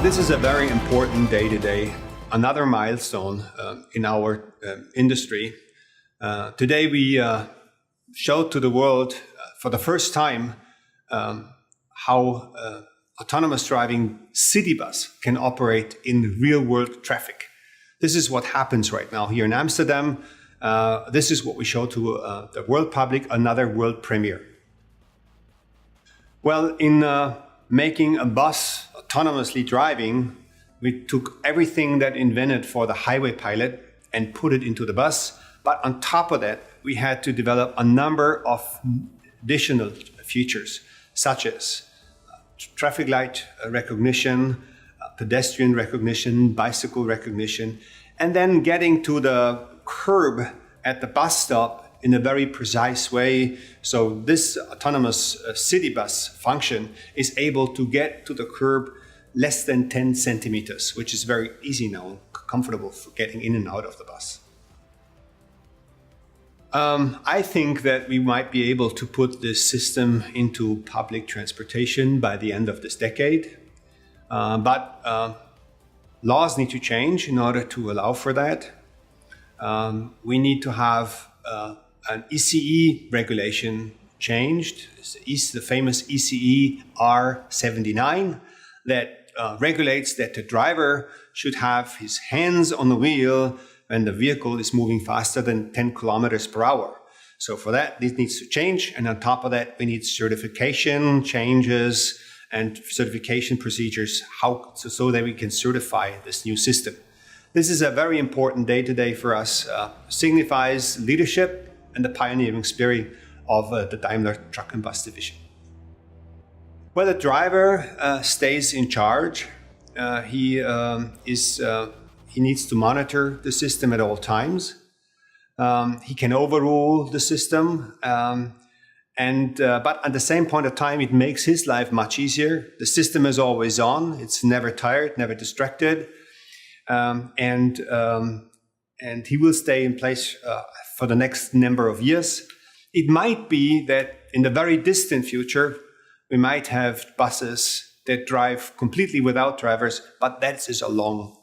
This is a very important day today, another milestone in our industry. Today we showed to the world for the first time how autonomous driving city bus can operate in real-world traffic. This is what happens right now here in Amsterdam. This is what we show to the world public, another world premiere. Well, in making a bus autonomously driving, we took everything that invented for the highway pilot and put it into the bus. But on top of that, we had to develop a number of additional features, such as traffic light recognition, pedestrian recognition, bicycle recognition, and then getting to the curb at the bus stop in a very precise way. So this autonomous city bus function is able to get to the curb less than 10 centimeters, which is very easy now, comfortable for getting in and out of the bus. I think that we might be able to put this system into public transportation by the end of this decade. But laws need to change in order to allow for that. We need to have an ECE regulation changed. It's the famous ECE R79 that regulates that the driver should have his hands on the wheel when the vehicle is moving faster than 10 kilometers per hour. So for that, this needs to change. And on top of that, we need certification changes and certification procedures so that we can certify this new system. This is a very important day today for us. Signifies leadership and the pioneering spirit of the Daimler Truck and Bus division. Well, the driver stays in charge. He needs to monitor the system at all times. He can overrule the system, but at the same point of time, it makes his life much easier. The system is always on. It's never tired, never distracted. And he will stay in place for the next number of years. It might be that in the very distant future, we might have buses that drive completely without drivers, but that is a long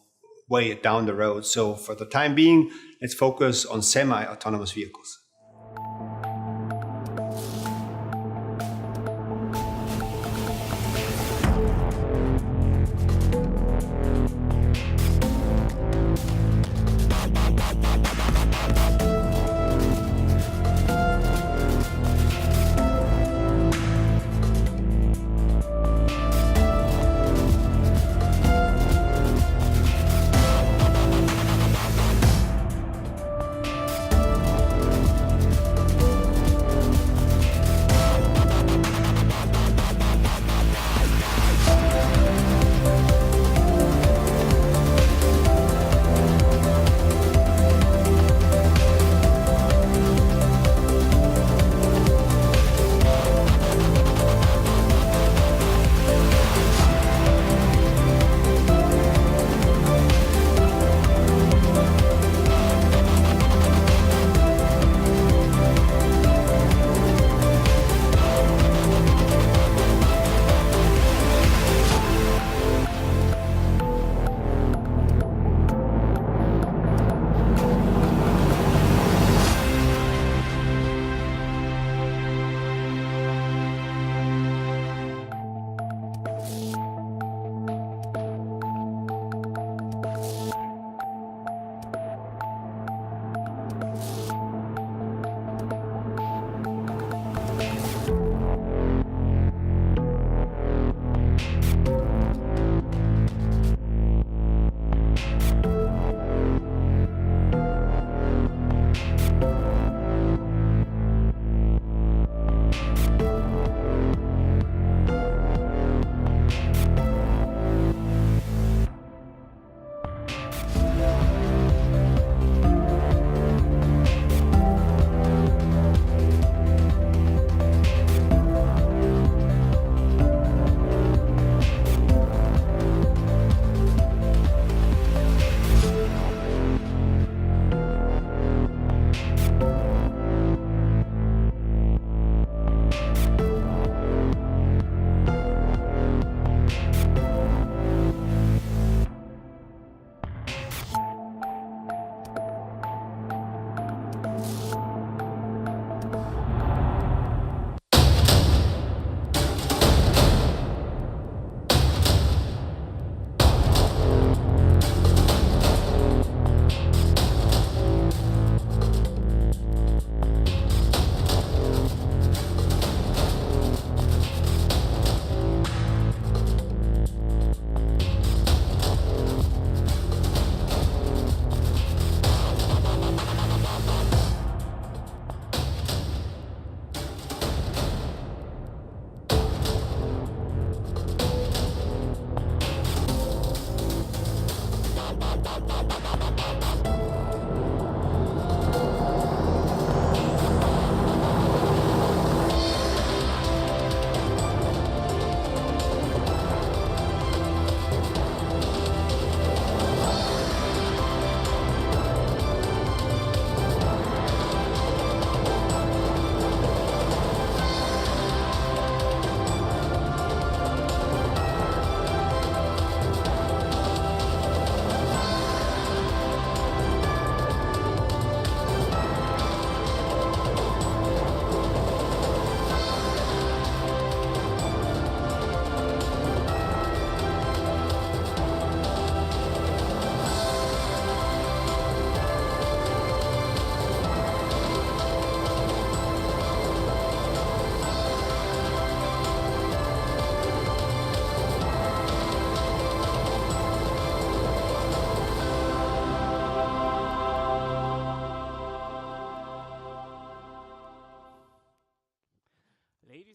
way down the road. So for the time being, let's focus on semi-autonomous vehicles.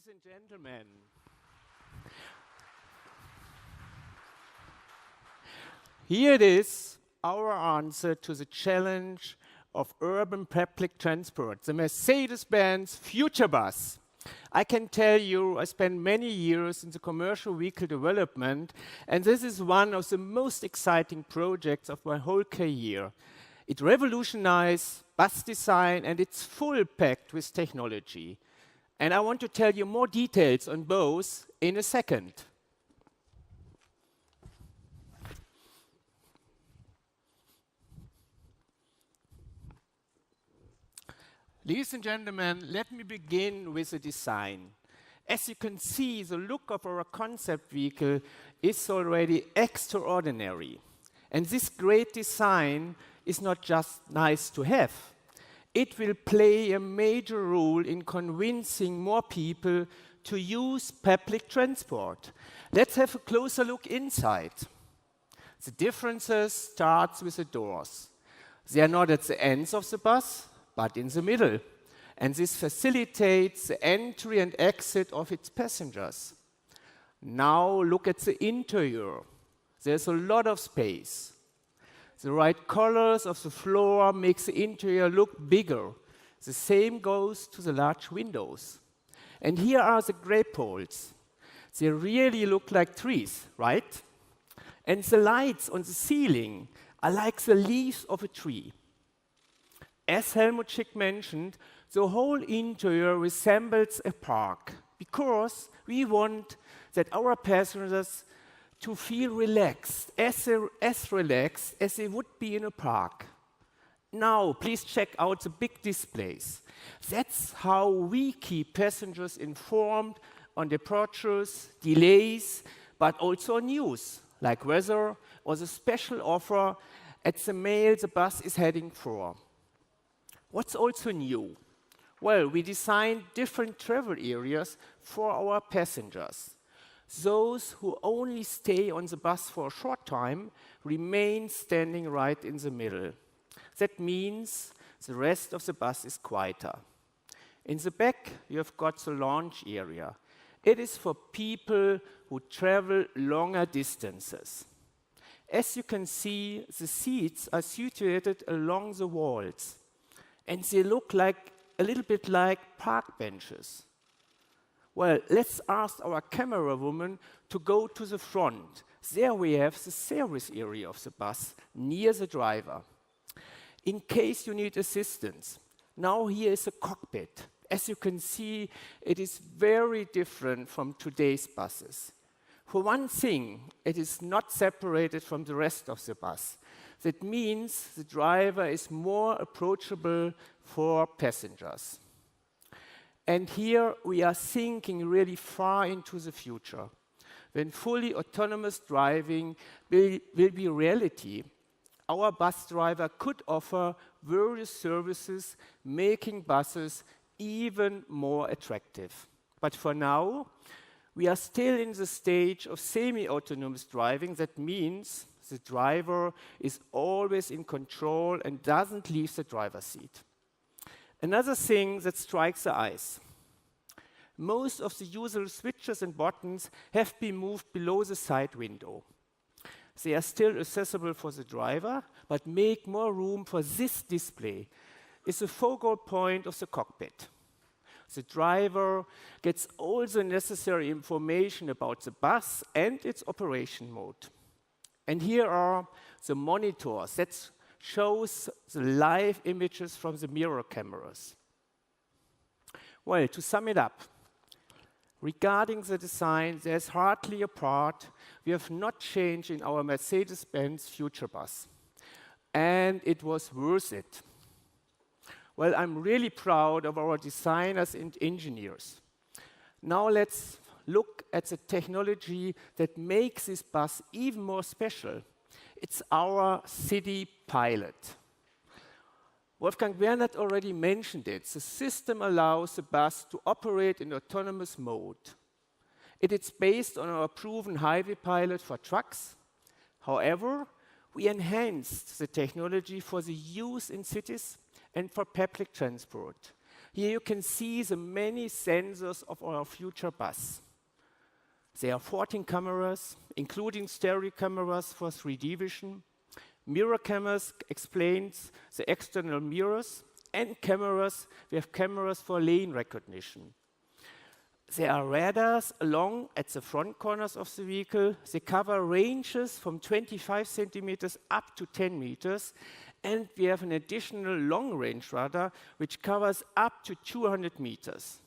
Ladies and gentlemen, here it is, our answer to the challenge of urban public transport, the Mercedes-Benz Future Bus. I can tell you, I spent many years in the commercial vehicle development, and this is one of the most exciting projects of my whole career. It revolutionized bus design, and it's full packed with technology. And I want to tell you more details on both in a second. Ladies and gentlemen, let me begin with the design. As you can see, the look of our concept vehicle is already extraordinary. And this great design is not just nice to have. It will play a major role in convincing more people to use public transport. Let's have a closer look inside. The differences start with the doors. They are not at the ends of the bus, but in the middle. And this facilitates the entry and exit of its passengers. Now look at the interior. There's a lot of space. The right colors of the floor makes the interior look bigger. The same goes to the large windows. And here are the grape poles. They really look like trees, right? And the lights on the ceiling are like the leaves of a tree. As Helmut Schick mentioned, the whole interior resembles a park because we want that our passengers to feel relaxed, as relaxed as they would be in a park. Now, please check out the big displays. That's how we keep passengers informed on departures, delays, but also news, like weather or the special offer at the mail the bus is heading for. What's also new? Well, we designed different travel areas for our passengers. Those who only stay on the bus for a short time remain standing right in the middle. That means the rest of the bus is quieter. In the back, you have got the lounge area. It is for people who travel longer distances. As you can see, the seats are situated along the walls, and they look like a little bit like park benches. Well, let's ask our camera woman to go to the front. There we have the service area of the bus, near the driver. In case you need assistance, now here is a cockpit. As you can see, it is very different from today's buses. For one thing, it is not separated from the rest of the bus. That means the driver is more approachable for passengers. And here we are thinking really far into the future. When fully autonomous driving will be reality, our bus driver could offer various services, making buses even more attractive. But for now, we are still in the stage of semi-autonomous driving. That means the driver is always in control and doesn't leave the driver's seat. Another thing that strikes the eyes. Most of the usual switches and buttons have been moved below the side window. They are still accessible for the driver, but make more room for this display. It's the focal point of the cockpit. The driver gets all the necessary information about the bus and its operation mode. And here are the monitors that shows the live images from the mirror cameras. Well, to sum it up, regarding the design, there's hardly a part we have not changed in our Mercedes-Benz Future Bus. And it was worth it. Well, I'm really proud of our designers and engineers. Now let's look at the technology that makes this bus even more special. It's our city pilot. Wolfgang Bernhard already mentioned it. The system allows the bus to operate in autonomous mode. It is based on our proven highway pilot for trucks. However, we enhanced the technology for the use in cities and for public transport. Here you can see the many sensors of our future bus. There are 14 cameras, including stereo cameras for 3D vision. Mirror cameras explains the external mirrors, and cameras, we have cameras for lane recognition. There are radars along at the front corners of the vehicle. They cover ranges from 25 centimeters up to 10 meters. And we have an additional long-range radar, which covers up to 200 meters.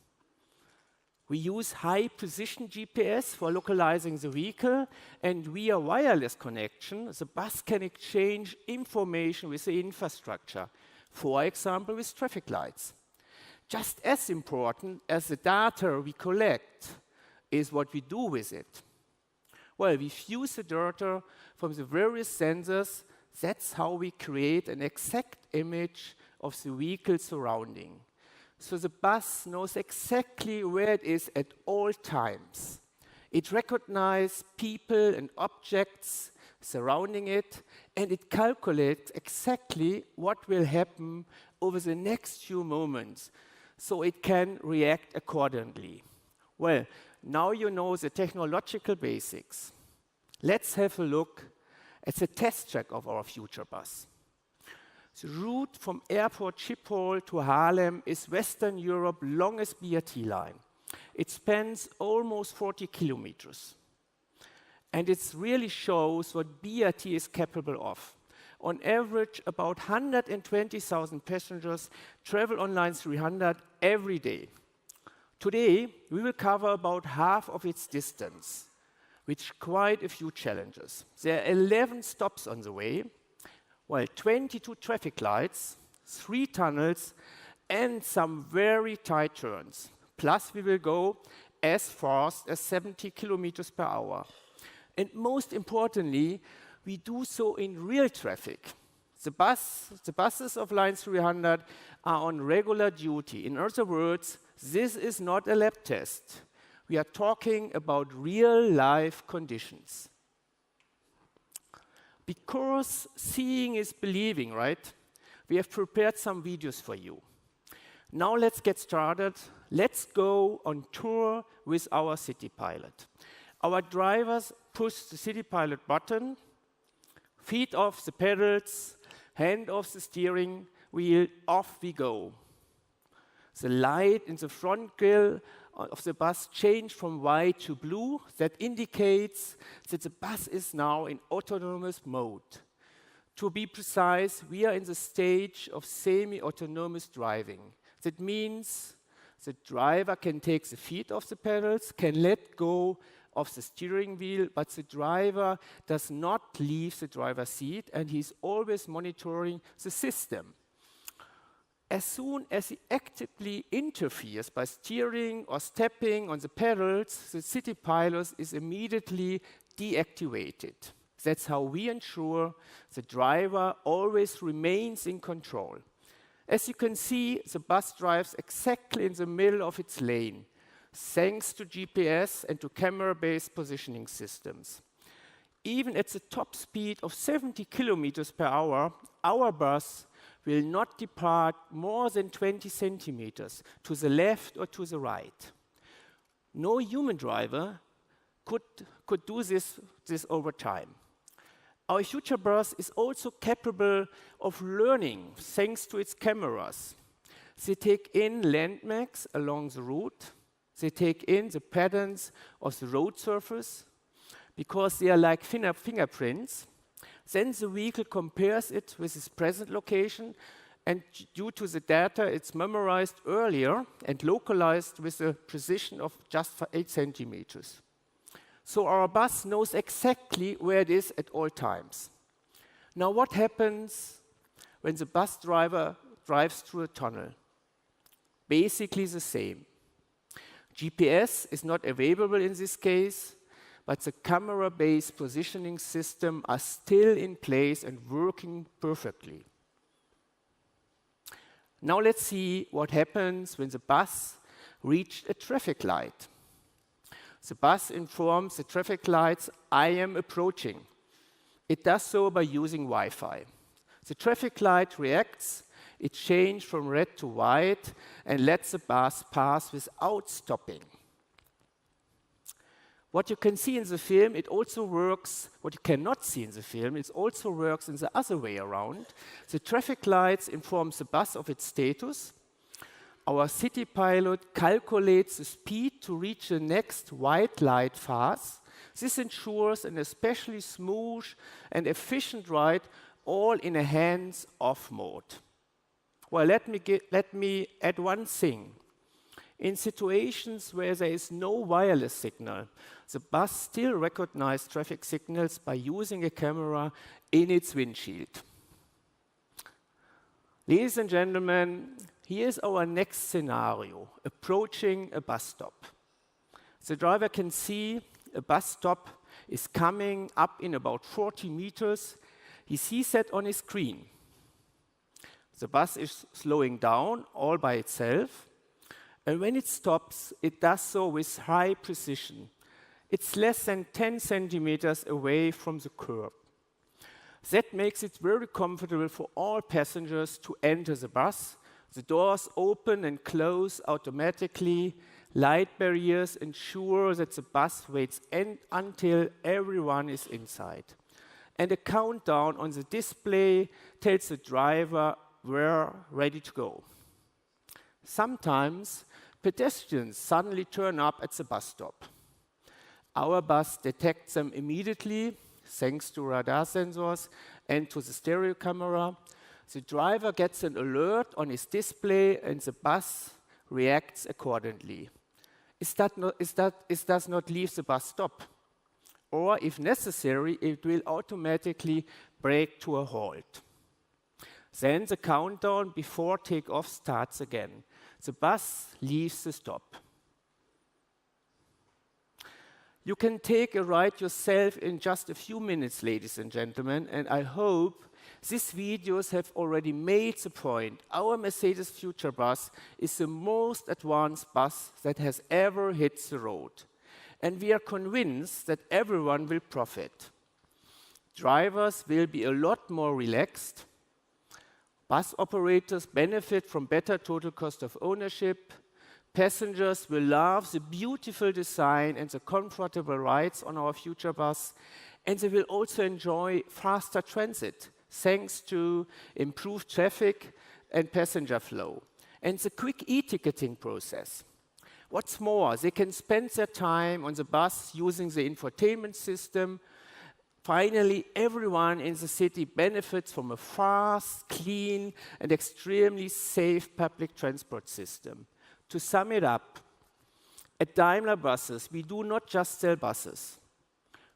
We use high-precision GPS for localizing the vehicle, and via wireless connection, the bus can exchange information with the infrastructure, for example, with traffic lights. Just as important as the data we collect is what we do with it. Well, we fuse the data from the various sensors. That's how we create an exact image of the vehicle surrounding. So the bus knows exactly where it is at all times. It recognizes people and objects surrounding it, and it calculates exactly what will happen over the next few moments, so it can react accordingly. Well, now you know the technological basics. Let's have a look at the test track of our future bus. The route from Airport Schiphol to Haarlem is Western Europe's longest BRT line. It spans almost 40 kilometers. And it really shows what BRT is capable of. On average, about 120,000 passengers travel on Line 300 every day. Today, we will cover about half of its distance, with quite a few challenges. There are 11 stops on the way, while 22 traffic lights, 3 tunnels, and some very tight turns. Plus, we will go as fast as 70 kilometers per hour. And most importantly, we do so in real traffic. The buses of Line 300 are on regular duty. In other words, this is not a lab test. We are talking about real-life conditions. Because seeing is believing, right? We have prepared some videos for you. Now let's get started. Let's go on tour with our City Pilot. Our drivers push the City Pilot button, feet off the pedals, hand off the steering wheel, off we go. The light in the front grille of the bus changed from white to blue. That indicates that the bus is now in autonomous mode. To be precise, we are in the stage of semi-autonomous driving. That means the driver can take the feet off the pedals, can let go of the steering wheel, but the driver does not leave the driver's seat, and he's always monitoring the system. As soon as he actively interferes by steering or stepping on the pedals, the City Pilot is immediately deactivated. That's how we ensure the driver always remains in control. As you can see, the bus drives exactly in the middle of its lane, thanks to GPS and to camera-based positioning systems. Even at the top speed of 70 kilometers per hour, our bus will not depart more than 20 centimeters to the left or to the right. No human driver could do this over time. Our future bus is also capable of learning thanks to its cameras. They take in landmarks along the route. They take in the patterns of the road surface because they are like fingerprints. Then the vehicle compares it with its present location, and due to the data, it's memorized earlier and localized with a precision of just 8 centimeters. So our bus knows exactly where it is at all times. Now what happens when the bus driver drives through a tunnel? Basically the same. GPS is not available in this case, but the camera-based positioning system are still in place and working perfectly. Now let's see what happens when the bus reached a traffic light. The bus informs the traffic lights, I am approaching. It does so by using Wi-Fi. The traffic light reacts It changed from red to white and lets the bus pass without stopping. What you can see in the film, it also works, what you cannot see in the film, it also works in the other way around. The traffic lights inform the bus of its status. Our city pilot calculates the speed to reach the next white light fast. This ensures an especially smooth and efficient ride, all in a hands-off mode. Well, let me add one thing. In situations where there is no wireless signal, the bus still recognizes traffic signals by using a camera in its windshield. Ladies and gentlemen, here's our next scenario, approaching a bus stop. The driver can see a bus stop is coming up in about 40 meters. He sees that on his screen. The bus is slowing down all by itself. And when it stops, it does so with high precision. It's less than 10 centimeters away from the curb. That makes it very comfortable for all passengers to enter the bus. The doors open and close automatically. Light barriers ensure that the bus waits until everyone is inside. And a countdown on the display tells the driver we're ready to go. Sometimes pedestrians suddenly turn up at the bus stop. Our bus detects them immediately, thanks to radar sensors and to the stereo camera. The driver gets an alert on his display and the bus reacts accordingly. It does not leave the bus stop. Or, if necessary, it will automatically brake to a halt. Then the countdown before takeoff starts again. The bus leaves the stop. You can take a ride yourself in just a few minutes, ladies and gentlemen, and I hope these videos have already made the point. Our Mercedes Future Bus is the most advanced bus that has ever hit the road. And we are convinced that everyone will profit. Drivers will be a lot more relaxed. Bus operators benefit from better total cost of ownership. Passengers will love the beautiful design and the comfortable rides on our future bus. And they will also enjoy faster transit, thanks to improved traffic and passenger flow. And the quick e-ticketing process. What's more, they can spend their time on the bus using the infotainment system. Finally, everyone in the city benefits from a fast, clean, and extremely safe public transport system. To sum it up, at Daimler Buses, we do not just sell buses.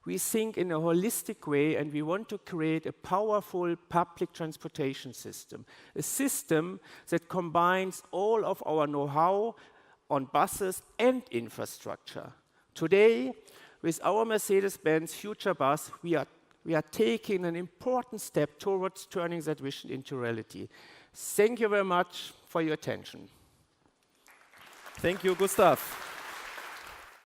We think in a holistic way, and we want to create a powerful public transportation system, a system that combines all of our know-how on buses and infrastructure. Today, with our Mercedes-Benz Future Bus, we are taking an important step towards turning that vision into reality. Thank you very much for your attention. Thank you, Gustav.